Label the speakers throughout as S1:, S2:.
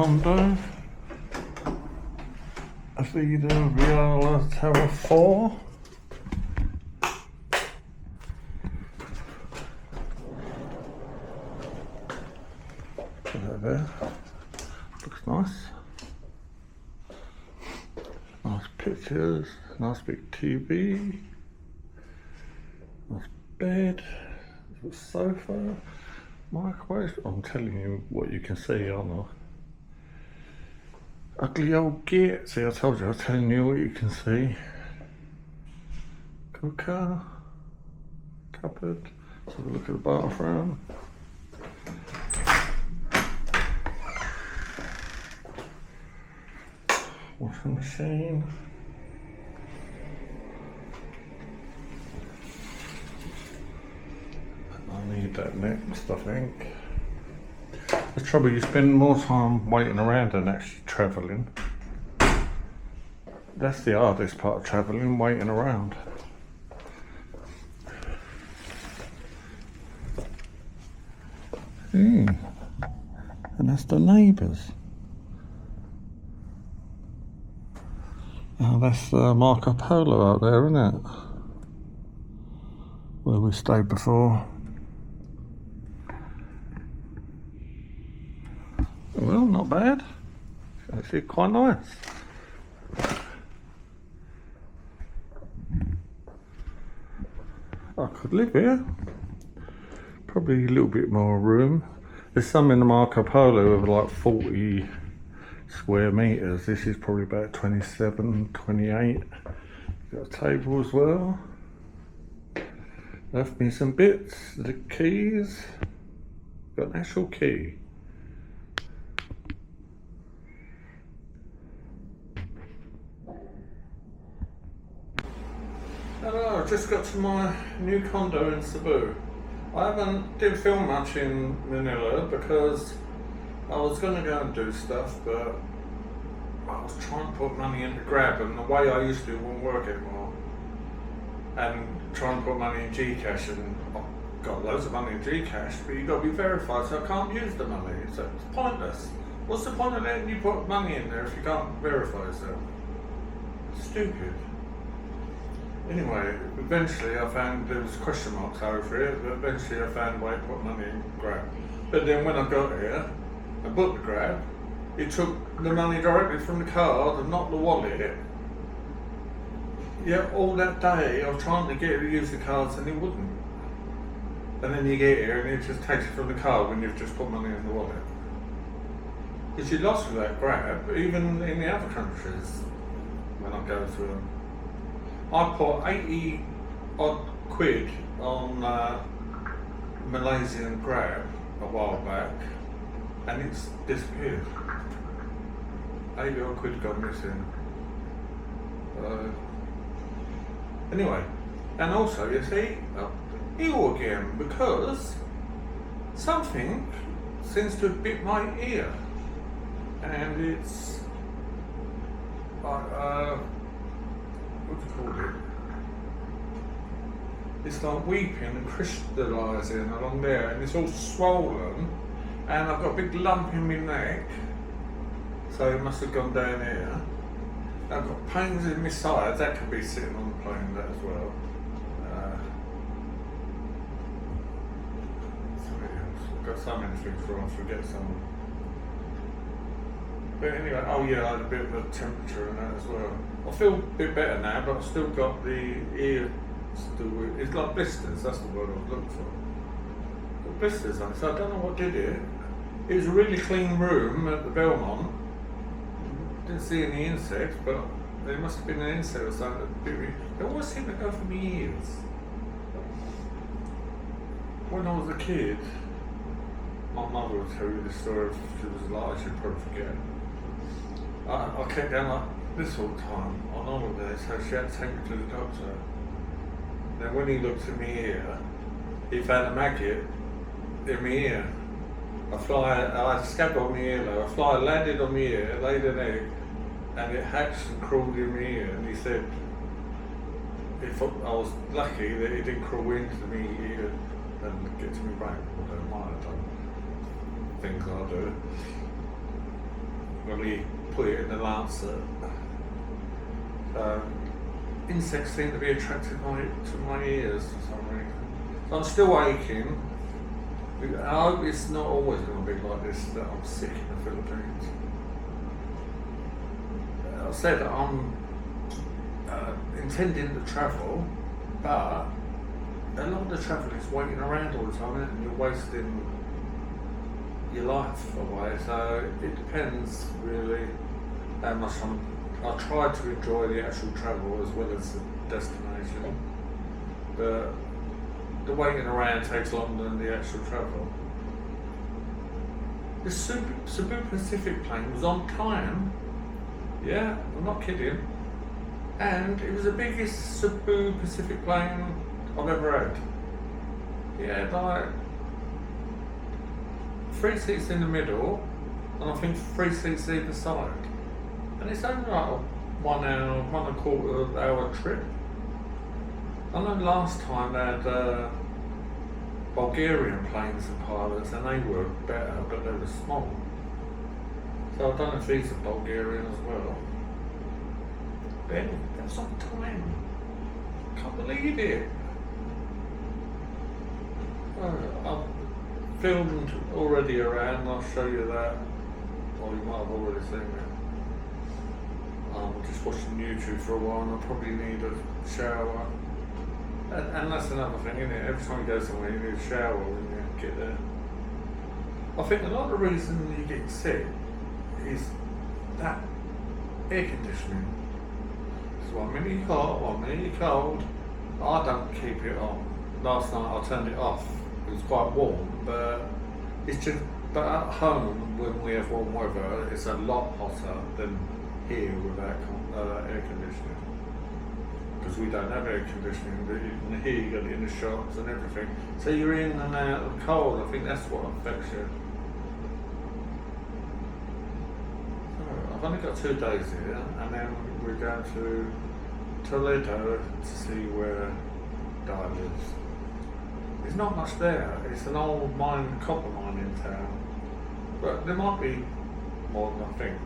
S1: condo. Vida Real Tower 4. There. Looks nice. Nice pictures, nice big TV, nice bed, a sofa, microwave. I'm telling you what you can see, aren't I? Ugly old git. See, I told you, I was telling you what you can see. Cooker, cupboard. Let's have a look at the bathroom. Washing machine. I need that next, I think. The trouble, you spend more time waiting around than actually travelling. That's the hardest part of travelling, waiting around. And that's the neighbours. Oh, that's the Marco Polo out there, isn't it? Where we stayed before. Well, not bad. Actually quite nice. I could live here. Probably a little bit more room. There's some in the Marco Polo of like 40 square meters. This is probably about 27, 28. Got a table as well. Left me some bits, the keys. Got an actual key. Hello, I just got to my new condo in Cebu. Didn't film much in Manila because I was going to go and do stuff, but I was trying to put money into Grab, and the way I used to won't work anymore. And trying to put money in Gcash, and I've got loads of money in Gcash, but you've got to be verified, so I can't use the money. So it's pointless. What's the point of letting you put money in there if you can't verify yourself? Stupid. Anyway, eventually I found there was question marks over it, but eventually I found a way to put money in Grab. But then when I got here, I booked the Grab, it took the money directly from the card and not the wallet. Yeah, all that day I was trying to get it to use the cards and it wouldn't. And then you get here and it just takes it from the card when you've just put money in the wallet. Because you lost with that Grab, even in the other countries, when I go through them. I put 80 odd quid on Malaysian Grab a while back and it's disappeared. 80 odd quid gone missing. Anyway, and also you see, ew again, because something seems to have bit my ear and it's what do you call it? It's like weeping and crystallising along there, and it's all swollen, and I've got a big lump in my neck, so it must have gone down here. I've got pains in my sides, that could be sitting on the plane, that as well. I've got so many things wrong, I forget some. But anyway, oh yeah, I had a bit of a temperature and that as well. I feel a bit better now, but I've still got the ear still. It's like blisters, that's the word I was looking for. Got blisters on it, so I don't know what did it. It was a really clean room at the Belmont. Didn't see any insects, but there must have been an insect or something that bit me. They always seem to go for my ears. When I was a kid, my mother would tell you this story if she was alive, she'd probably forget. I kept down like this all the time on holiday, so she had to take me to the doctor. Then when he looked at my ear, he found a maggot in my ear. I had a scab on my ear, a fly landed on my ear, laid an egg, and it hatched and crawled in my ear. And he said, if I was lucky that it didn't crawl into my ear and get to my brain, although it might have done things I do. really put it in the Lancet. Insects seem to be attracted to my ears for some reason. So I'm still aching. I hope it's not always going to be like this, that I'm sick in the Philippines. I said that I'm intending to travel, but a lot of the travel is waiting around all the time, and you're wasting your life away. So it depends really how much I try to enjoy the actual travel as well as the destination, but the waiting around takes longer than the actual travel. The Cebu Pacific plane was on time. Yeah, I'm not kidding. And it was the biggest Cebu Pacific plane I've ever had. It had like 3 seats in the middle, and I think 3 seats either side. And it's only like a 1 hour, 1.25 hour trip. I know last time they had Bulgarian planes and pilots, and they were better, but they were small. So I don't know if these are Bulgarian as well. But anyway, that's on time. Can't believe it. I've filmed already around, I'll show you that. Well, you might have already seen it. I'm just watching YouTube for a while, and I probably need a shower. And that's another thing, isn't it? Every time you go somewhere, you need a shower when you get there. I think a lot of the reason you get sick is that air conditioning. It's 1 minute hot, 1 minute cold. I don't keep it on. Last night I turned it off. It was quite warm, but it's just. But at home, when we have warm weather, it's a lot hotter than here without air conditioning. Because we don't have air conditioning, but in here you got it in the shops and everything. So you're in and out of cold. I think that's what affects you. So I've only got 2 days here, and then we're going to Toledo to see where Diane lives. There's not much there. It's an old copper mine in town. But there might be more than I think.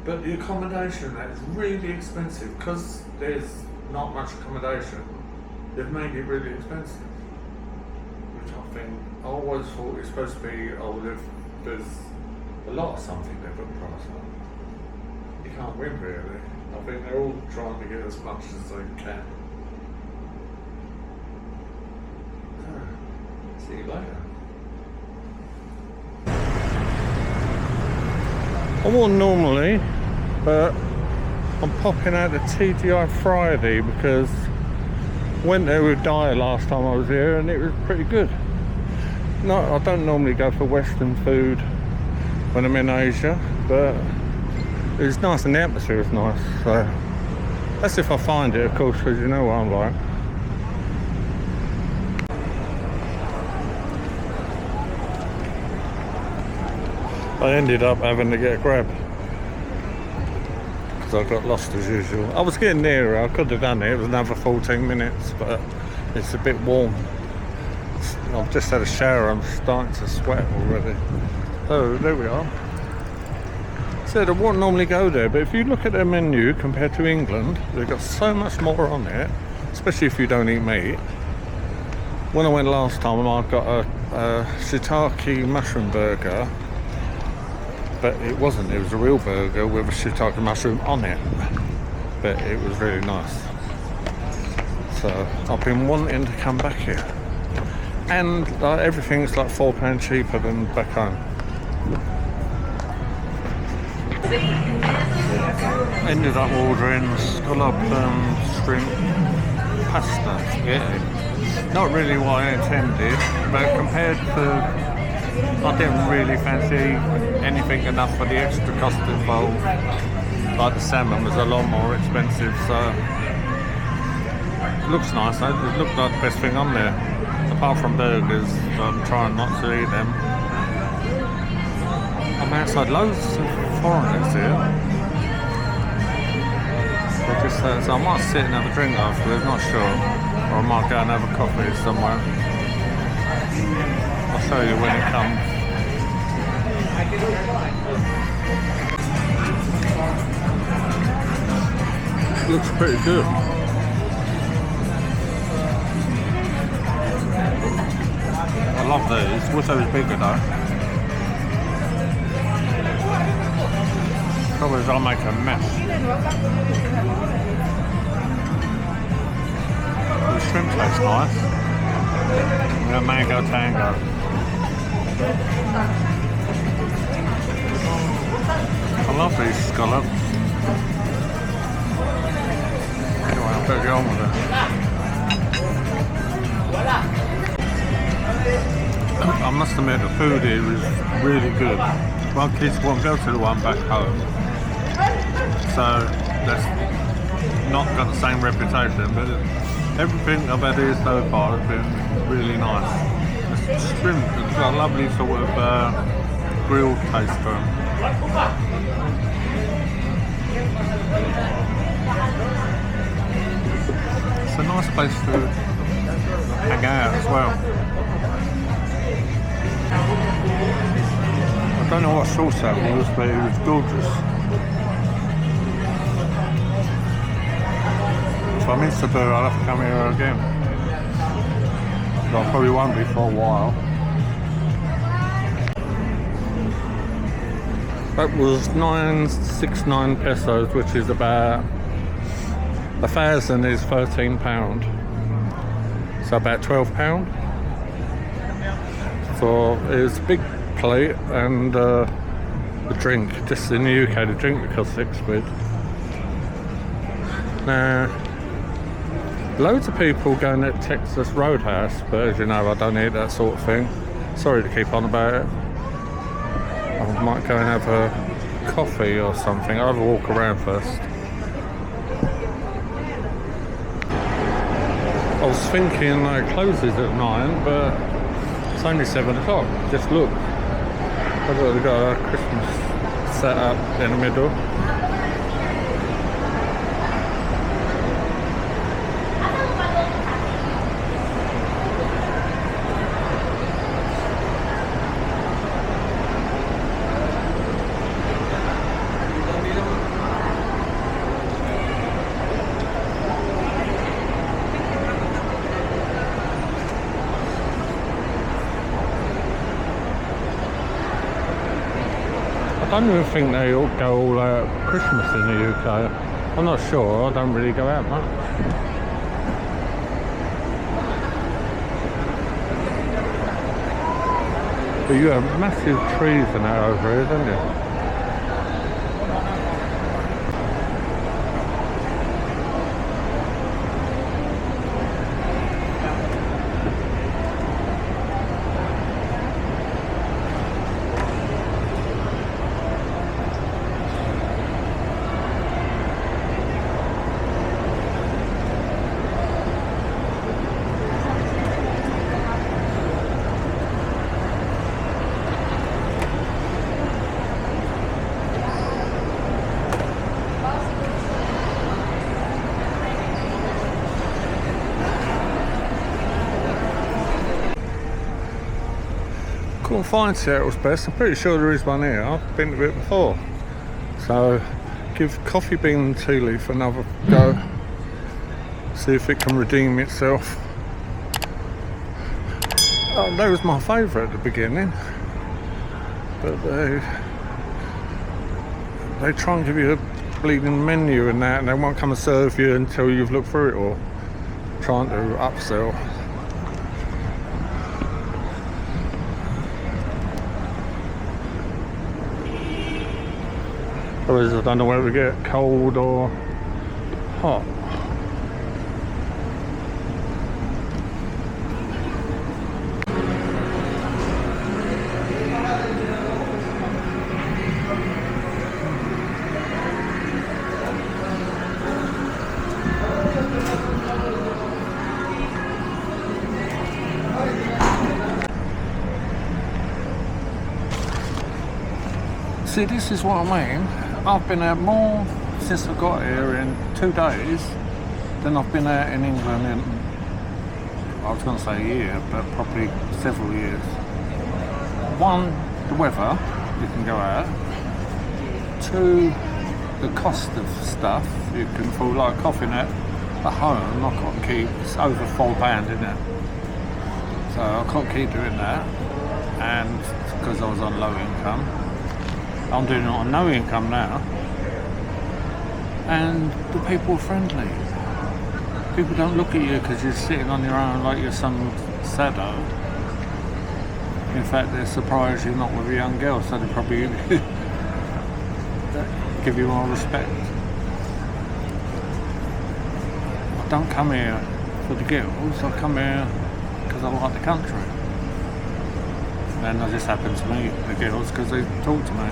S1: But the accommodation there is really expensive because there's not much accommodation. They've made it really expensive. Which I think, I always thought it's supposed to be, if there's a lot of something they put the price on. You can't win really. I think they're all trying to get as much as they can. So, see you later. I wouldn't normally, but I'm popping out to TGI Friday because I went there with Diane last time I was here and it was pretty good. No, I don't normally go for Western food when I'm in Asia, but it was nice and the atmosphere was nice. So that's if I find it, of course, because you know what I'm like. I ended up having to get a grab because I got lost as usual. I was getting nearer, I could have done it. It was another 14 minutes, but it's a bit warm. I've just had a shower, I'm starting to sweat already. So there we are. Said I wouldn't normally go there, but if you look at their menu compared to England, they've got so much more on it, especially if you don't eat meat. When I went last time, I got a shiitake mushroom burger. But it wasn't, it was a real burger with a shiitake mushroom on it. But it was really nice. So I've been wanting to come back here. And everything's like £4 cheaper than back home. Ended up ordering scallop shrimp pasta spaghetti. Not really what I intended, but compared to, I didn't really fancy anything enough for the extra cost involved. Like the salmon was a lot more expensive, so it looks nice. It looked like the best thing on there. Apart from burgers, I'm trying not to eat them. I'm outside loads of foreigners here. So I might sit and have a drink afterwards, not sure. Or I might go and have a coffee somewhere. I'll show you when it comes. Looks pretty good. I love these. Wish they was bigger though. Probably I'll make a mess. The shrimp tastes nice. The mango tango. I love these scallops. Anyway, I'll better get on with it. I must admit the food here is really good. My kids won't go to the one back home, so that's not got the same reputation, but everything I've had here so far has been really nice. The shrimp has got a lovely sort of grilled taste to them. It's a nice place to hang out as well. I don't know what sauce that was, but it was gorgeous. If I'm in Cebu, I'll have to come here again. But I probably won't be for a while. That was 969 pesos, which is about 1,000 is £13. So about £12 for his big plate and the drink. Just in the UK, the drink would cost £6. Now, loads of people going at Texas Roadhouse, but as you know, I don't eat that sort of thing. Sorry to keep on about it. I might go and have a coffee or something. I'll have a walk around first. I was thinking it closes at 9, but it's only 7 o'clock. Just look. I've got a Christmas set up in the middle. I don't even think they all go all out for Christmas in the UK. I'm not sure, I don't really go out much. But you have massive trees and that over here, don't you? Couldn't find Seattle's best. I'm pretty sure there is one here. I've been to it before. So give Coffee Bean & Tea Leaf another go. See if it can redeem itself. Oh, that was my favourite at the beginning. But they try and give you a bleeding menu and that, and they won't come and serve you until you've looked through it all. Trying to upsell. Otherwise, I don't know whether we get cold or hot. See, this is what I mean. I've been out more since I got here in 2 days than I've been out in England in, I was going to say a year, but probably several years. One, the weather, you can go out. Two, the cost of stuff, you can afford like a coffee net at home. I can't keep, it's over £4, isn't it? So I can't keep doing that, and because I was on low income. I'm doing it on no income now, and the people are friendly. People don't look at you because you're sitting on your own like you're some sado. In fact, they're surprised you're not with a young girl, so they probably give you more respect. I don't come here for the girls, I come here because I like the country. And I just happen to meet the girls because they talk to me.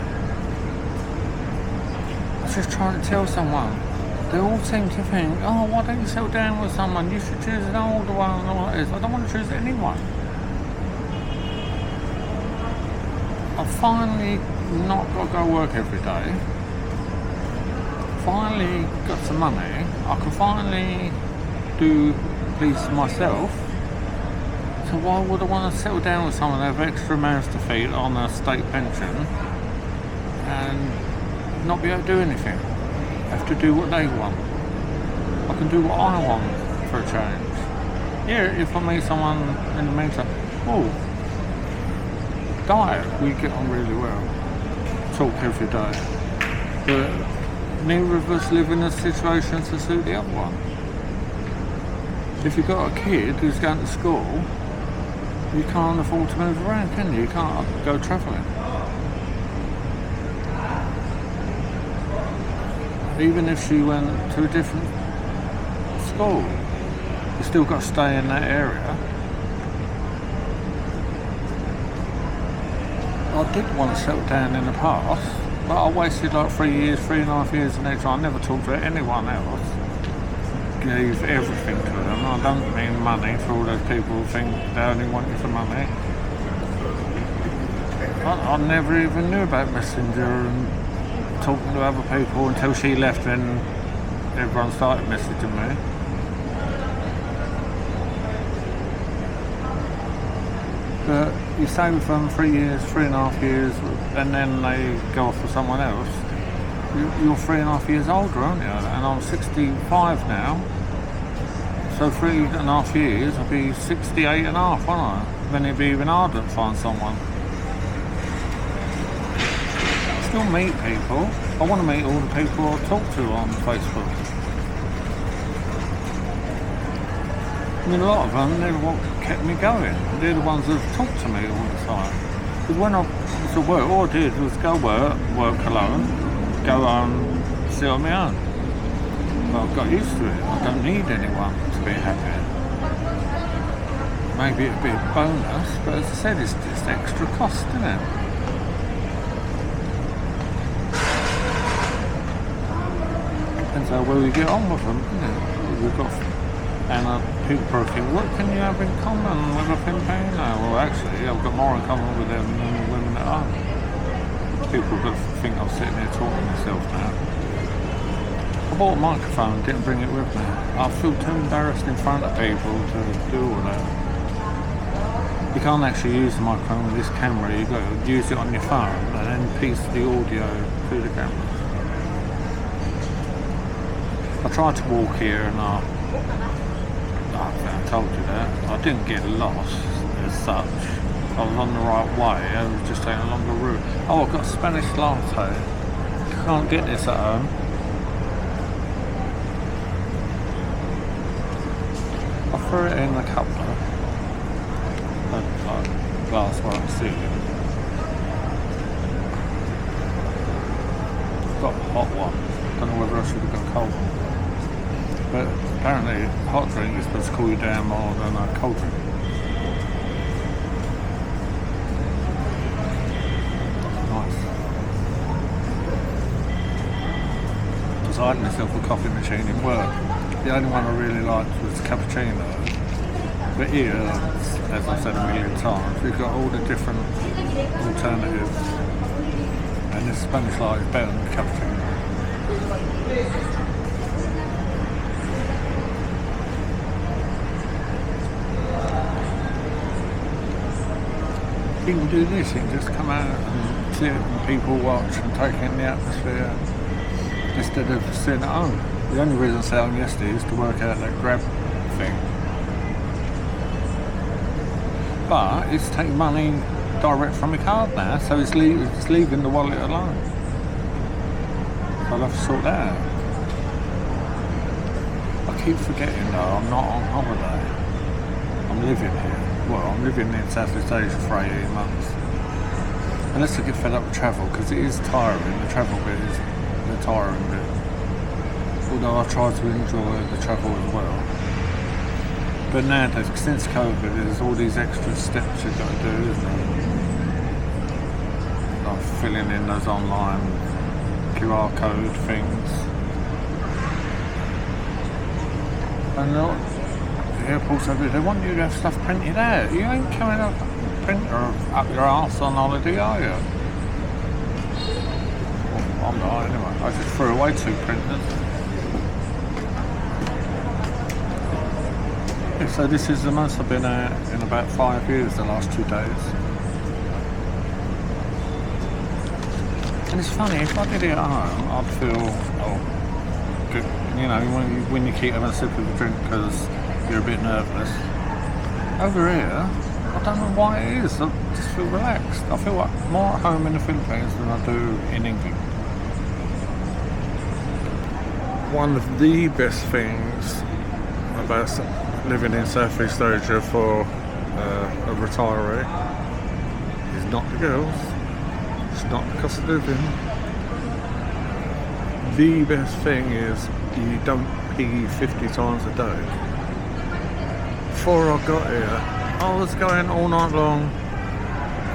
S1: I was just trying to tell someone. They all seem to think, oh, why don't you settle down with someone? You should choose an older one and all that is. I don't want to choose anyone. I've finally not got to go work every day. Finally got some money. I can finally do please myself. So why would I want to settle down with someone that have extra mouths to feed on a state pension and not be able to do anything? Have to do what they want. I can do what I want for a change. Yeah, if I meet someone in the meantime, Diane, we get on really well. Talk every day. But neither of us live in a situation to suit the other one. If you've got a kid who's going to school, you can't afford to move around, can you? You can't go travelling. Even if she went to a different school, you still got to stay in that area. I did want to settle down in the past, but I wasted like 3.5 years in there. I never talked to anyone else. Gave everything to them. I don't mean money for all those people who think they only want you for money. I never even knew about Messenger and talking to other people until she left, and everyone started messaging me. But you stay with them 3 years, 3.5 years, and then they go off with someone else. You're 3.5 years older, aren't you? And I'm 65 now. So 3.5 years, I'll be 68.5, won't I? Then it'd be even harder to find someone. Still meet people. I want to meet all the people I talk to on Facebook. I mean, a lot of them, they're what kept me going. They're the ones that talk to me all the time. Because when I was at work, all I did was go work alone, go home, sit on my own. But I've got used to it. I don't need anyone to be happy. Maybe it'd be a bonus, but as I said, it's just extra cost, isn't it? Depends how well you get on with them, isn't it? We've got, and people probably think, what can you have in common with a Filipino? Well, actually, I've got more in common with them than the women at home. People think I'm sitting here talking to myself now. I bought a microphone, didn't bring it with me. I feel too embarrassed in front of people to do all that. You can't actually use the microphone with this camera. You've got to use it on your phone and then piece the audio through the camera. I tried to walk here and I told you that. I didn't get lost as such. I was on the right way. I was just taking a longer route. Oh, I've got Spanish latte. Can't get this at home. I threw it in a coupler. Like glass where I'm sitting. Got a hot one. Don't know whether I should have got a cold one. But apparently a hot drink is supposed to cool you down more than a cold drink. Nice. Because I had myself a coffee machine in work. The only one I really liked was cappuccino. But here, as I've said a million times, we've got all the different alternatives. And this Spanish latte is better than cappuccino. You can do this, you can just come out and sit and people watch and take in the atmosphere. instead of sitting at home. The only reason I sat home yesterday is to work out that grab thing. But it's taking money direct from my card now, so it's leaving the wallet alone. So I'll have to sort that out. I keep forgetting though, I'm not on holiday. I'm living here. Well, I'm living in Southeast Asia for 18 months. Unless I get fed up with travel, because it is tiring. The travel bit is the tiring bit. Although I try to enjoy the travel as well. But nowadays, since COVID, there's all these extra steps you've got to do, isn't there? Like filling in those online QR code things. And the airports over there, they want you to have stuff printed out. You ain't coming up a printer up your arse on holiday, are you? Well, I'm not anyway. I just threw away 2 printers. Yeah, so this is the most I've been out in about 5 years, the last 2 days. And it's funny, if I did it at home, I'd feel, good. You know, when you keep having a sip of a drink because you're a bit nervous. Over here, I don't know why it is, I just feel relaxed. I feel like more at home in the Philippines than I do in England. One of the best things about living in Southeast Asia for a retiree is not the girls, it's not the cost of living. The best thing is you don't pee 50 times a day. Before I got here, I was going all night long.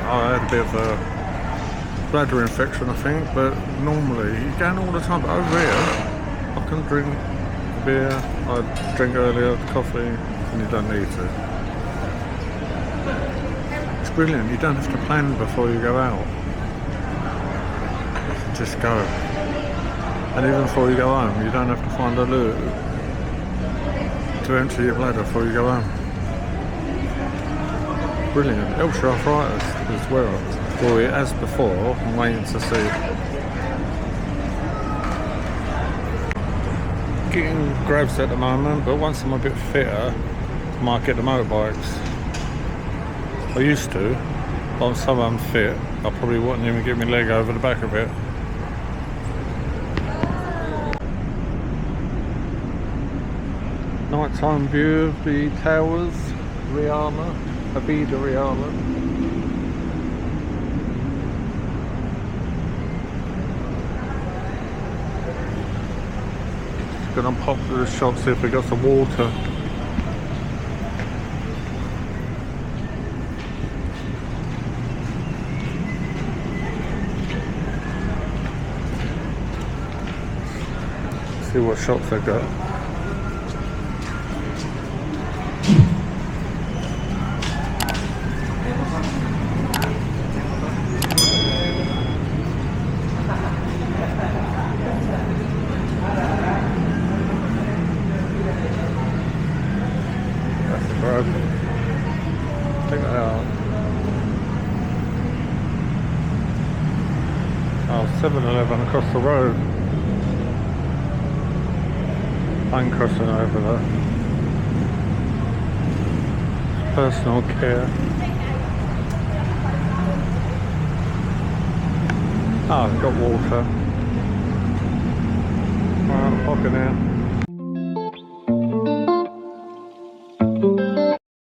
S1: I had a bit of a bladder infection, I think, but normally you're going all the time. But over here, I can drink beer, I drink earlier, coffee, and you don't need to. It's brilliant, you don't have to plan before you go out. Just go. And even before you go home, you don't have to find a loo to empty your bladder before you go home. Brilliant, helps your arthritis as well. Well, as before, I'm waiting to see. Getting grabs at the moment, but once I'm a bit fitter, I might get the motorbikes. I used to, but I'm so unfit, I probably wouldn't even get my leg over the back of it. Nighttime view of the towers, Rihanna, Abida Rihanna. Gonna pop to the shop, see if we got some water. See what shops they got. Check that out. Oh, 7-Eleven across the road. Plane crossing over there. Personal care. Oh, I've got water. Right, I'm popping in.